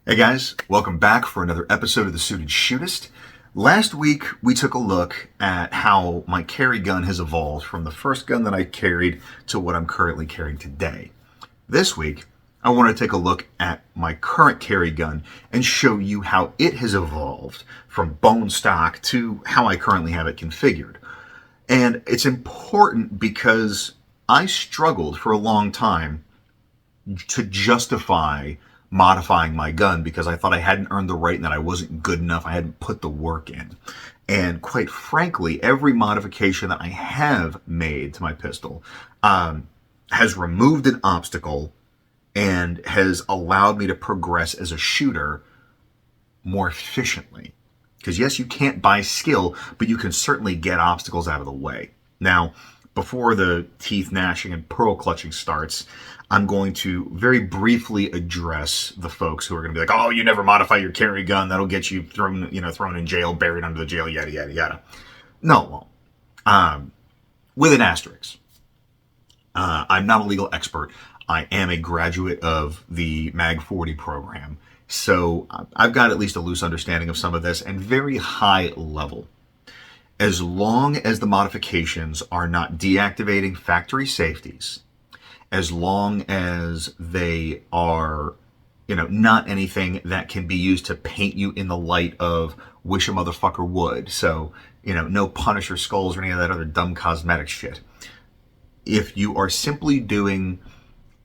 Hey guys, welcome back for another episode of The Suited Shootist. Last week we took a look at how my carry gun has evolved from the first gun that I carried to what I'm currently carrying today. This week I want to take a look at my current carry gun and show you how it has evolved from bone stock to how I currently have it configured. And it's important because I struggled for a long time to justify modifying my gun because I thought I hadn't earned the right and that I wasn't good enough. I hadn't put the work in. And quite frankly, every modification that I have made to my pistol has removed an obstacle and has allowed me to progress as a shooter more efficiently. Because yes, you can't buy skill, but you can certainly get obstacles out of the way. Now, before the teeth gnashing and pearl clutching starts, I'm going to very briefly address the folks who are going to be like, "Oh, you never modify your carry gun. That'll get you thrown in jail, buried under the jail, yada, yada, yada." No, it won't. With an asterisk. I'm not a legal expert. I am a graduate of the MAG 40 program. So I've got at least a loose understanding of some of this and very high level. As long as the modifications are not deactivating factory safeties, as long as they are, not anything that can be used to paint you in the light of wish a motherfucker would. So, no Punisher skulls or any of that other dumb cosmetic shit. If you are simply doing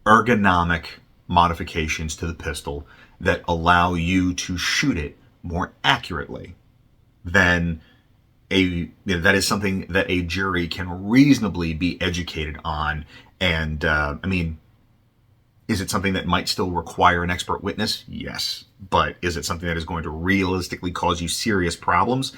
ergonomic modifications to the pistol that allow you to shoot it more accurately, then that is something that a jury can reasonably be educated on. And is it something that might still require an expert witness? Yes. But is it something that is going to realistically cause you serious problems?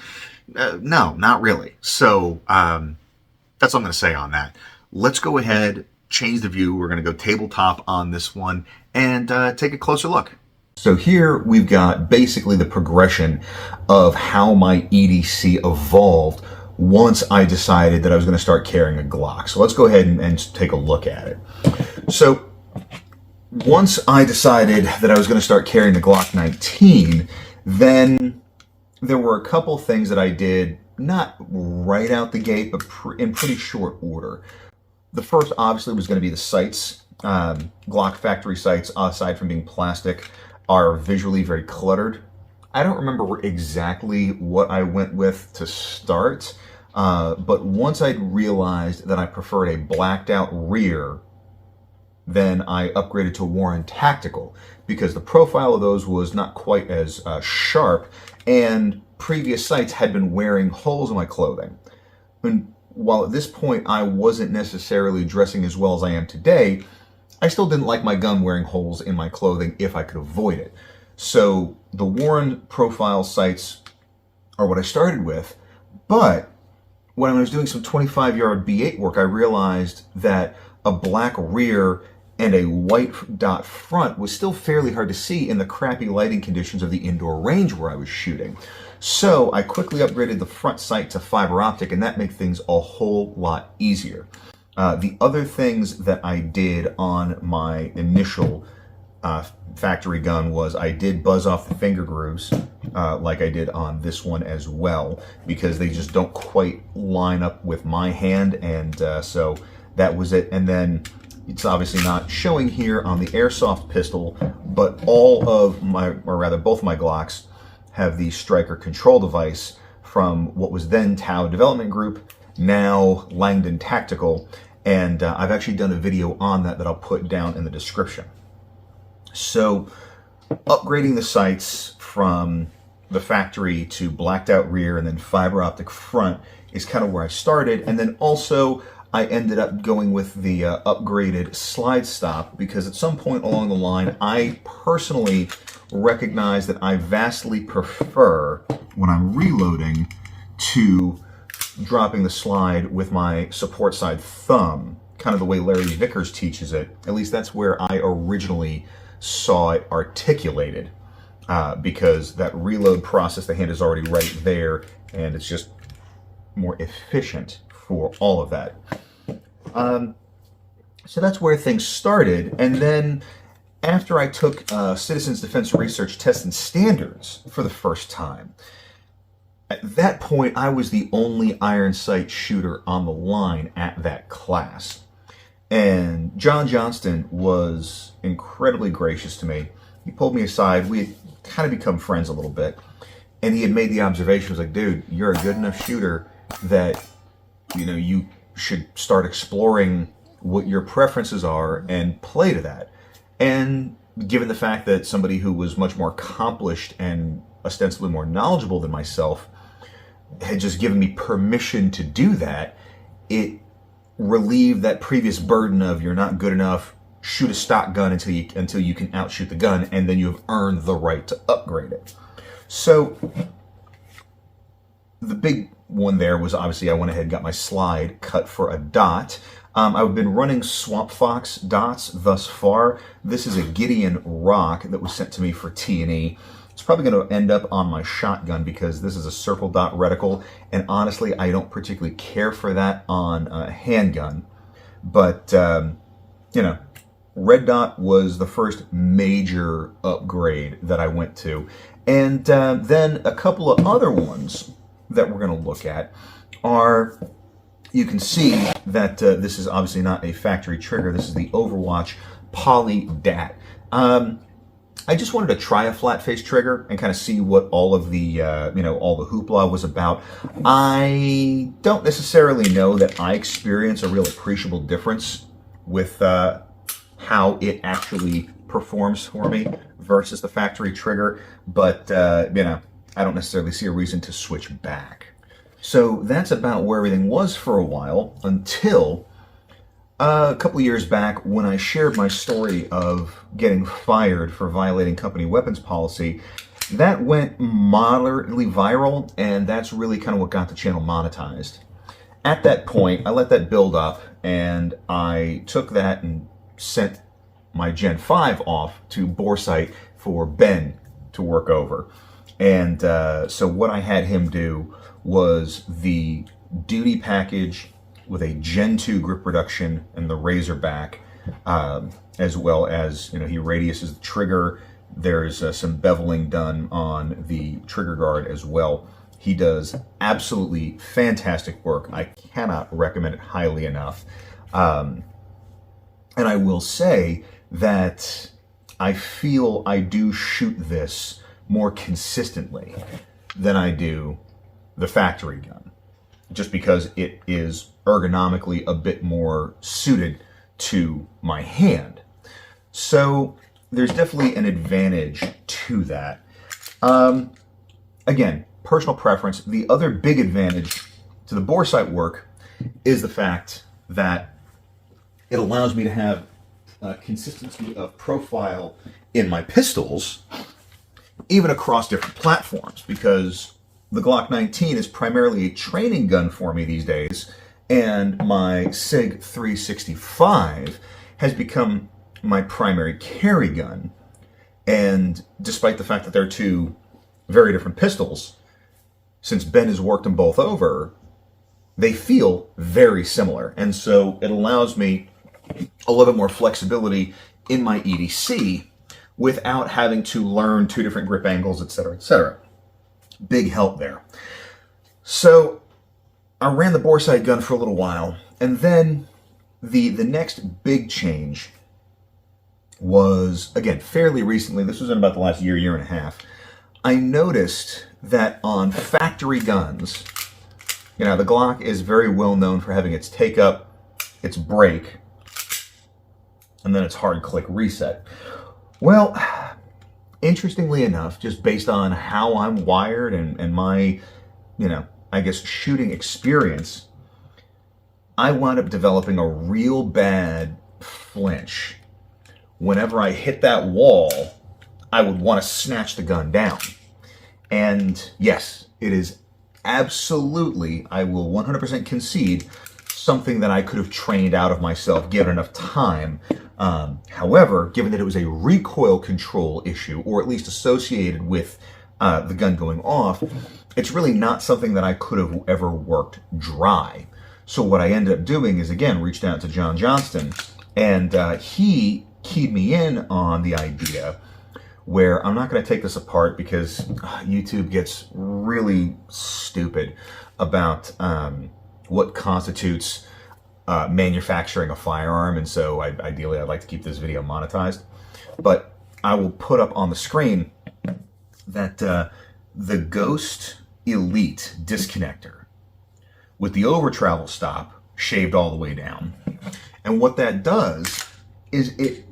No, not really. So that's all I'm going to say on that. Let's go ahead, change the view. We're going to go tabletop on this one and take a closer look. So here we've got basically the progression of how my EDC evolved once I decided that I was going to start carrying a Glock. So let's go ahead and take a look at it. So once I decided that I was going to start carrying the Glock 19, then there were a couple things that I did, not right out the gate, but in pretty short order. The first obviously was going to be the sights. Glock factory sights, aside from being plastic, are visually very cluttered. I don't remember exactly what I went with to start, but once I'd realized that I preferred a blacked out rear, then I upgraded to Warren Tactical because the profile of those was not quite as sharp, and previous sights had been wearing holes in my clothing. And while at this point I wasn't necessarily dressing as well as I am today, I still didn't like my gun wearing holes in my clothing if I could avoid it. So the Warren profile sights are what I started with, but when I was doing some 25-yard B8 work, I realized that a black rear and a white dot front was still fairly hard to see in the crappy lighting conditions of the indoor range where I was shooting. So I quickly upgraded the front sight to fiber optic, and that made things a whole lot easier. The other things that I did on my initial factory gun was I did buzz off the finger grooves like I did on this one as well, because they just don't quite line up with my hand, and so that was it. And then it's obviously not showing here on the airsoft pistol, but both of my Glocks have the striker control device from what was then Tau Development Group, now Langdon Tactical, and I've actually done a video on that I'll put down in the description. So upgrading the sights from the factory to blacked out rear and then fiber optic front is kind of where I started, and then also I ended up going with the upgraded slide stop because at some point along the line I personally recognize that I vastly prefer, when I'm reloading, to dropping the slide with my support side thumb, kind of the way Larry Vickers teaches it. At least that's where I originally saw it articulated, because that reload process, the hand is already right there, and it's just more efficient for all of that. So that's where things started, and then after I took Citizens Defense Research Tests and Standards for the first time. At that point, I was the only iron sight shooter on the line at that class. And John Johnston was incredibly gracious to me. He pulled me aside. We had kind of become friends a little bit. And he had made the observation, he was like, dude, you're a good enough shooter that, you should start exploring what your preferences are and play to that. And given the fact that somebody who was much more accomplished and ostensibly more knowledgeable than myself had just given me permission to do that, it relieved that previous burden of you're not good enough, shoot a stock gun until you can outshoot the gun, and then you have earned the right to upgrade it. So the big one there was obviously I went ahead and got my slide cut for a dot. I've been running Swamp Fox dots thus far. This is a Gideon Rock that was sent to me for T&E. It's probably going to end up on my shotgun because this is a circle dot reticle, and honestly, I don't particularly care for that on a handgun. But, red dot was the first major upgrade that I went to. And then a couple of other ones that we're going to look at are, you can see that this is obviously not a factory trigger. This is the Overwatch Poly Dat. I just wanted to try a flat face trigger and kind of see what all of the, all the hoopla was about. I don't necessarily know that I experience a real appreciable difference with how it actually performs for me versus the factory trigger, but, I don't necessarily see a reason to switch back. So that's about where everything was for a while until a couple of years back when I shared my story of getting fired for violating company weapons policy. That went moderately viral, and that's really kind of what got the channel monetized. At that point, I let that build up, and I took that and sent my Gen 5 off to Boresight for Ben to work over. And so what I had him do was the duty package with a Gen 2 grip reduction and the Razorback, as well as, he radiuses the trigger. There's some beveling done on the trigger guard as well. He does absolutely fantastic work. I cannot recommend it highly enough. And I will say that I feel I do shoot this more consistently than I do the factory gun, just because it is ergonomically a bit more suited to my hand. So there's definitely an advantage to that. Again, personal preference. The other big advantage to the Boresight work is the fact that it allows me to have consistency of profile in my pistols, even across different platforms, because the Glock 19 is primarily a training gun for me these days, and my SIG 365 has become my primary carry gun. And despite the fact that they're two very different pistols, since Ben has worked them both over, they feel very similar. And so it allows me a little bit more flexibility in my EDC without having to learn two different grip angles, etc., etc. Big help there. So I ran the Boresight gun for a little while, and then the next big change was, again, fairly recently. This was in about the last year and a half. I noticed that on factory guns, the Glock is very well known for having its take up, its break, and then its hard click reset. Well, interestingly enough, just based on how I'm wired and my, I guess shooting experience, I wound up developing a real bad flinch. Whenever I hit that wall, I would want to snatch the gun down. And yes, it is absolutely, I will 100% concede, something that I could have trained out of myself given enough time. However, given that it was a recoil control issue, or at least associated with the gun going off, it's really not something that I could have ever worked dry. So what I ended up doing is, again, reached out to John Johnston, and he keyed me in on the idea where I'm not going to take this apart because YouTube gets really stupid about what constitutes manufacturing a firearm, and so ideally I'd like to keep this video monetized. But I will put up on the screen that the Ghost Elite disconnector with the over travel stop shaved all the way down. And what that does is it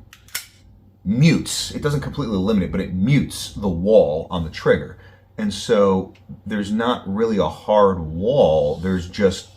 mutes, it doesn't completely eliminate, but it mutes the wall on the trigger. And so there's not really a hard wall, there's just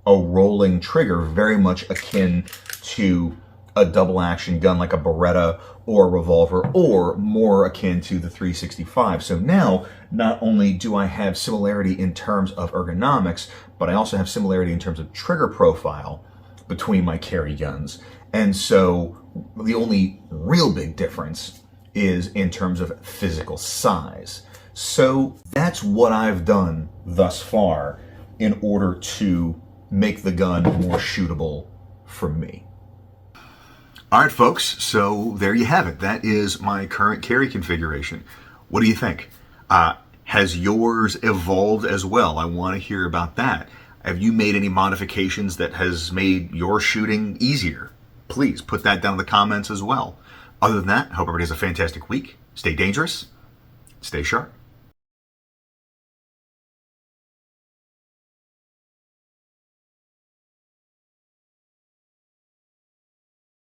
a rolling trigger, very much akin to a double action gun like a Beretta or a revolver, or more akin to the 365. So now, not only do I have similarity in terms of ergonomics, but I also have similarity in terms of trigger profile between my carry guns. And so the only real big difference is in terms of physical size. So that's what I've done thus far in order to make the gun more shootable for me. All right, folks, so there you have it. That is my current carry configuration. What do you think? Has yours evolved as well? I want to hear about that. Have you made any modifications that has made your shooting easier? Please put that down in the comments as well. Other than that, I hope everybody has a fantastic week. Stay dangerous. Stay sharp.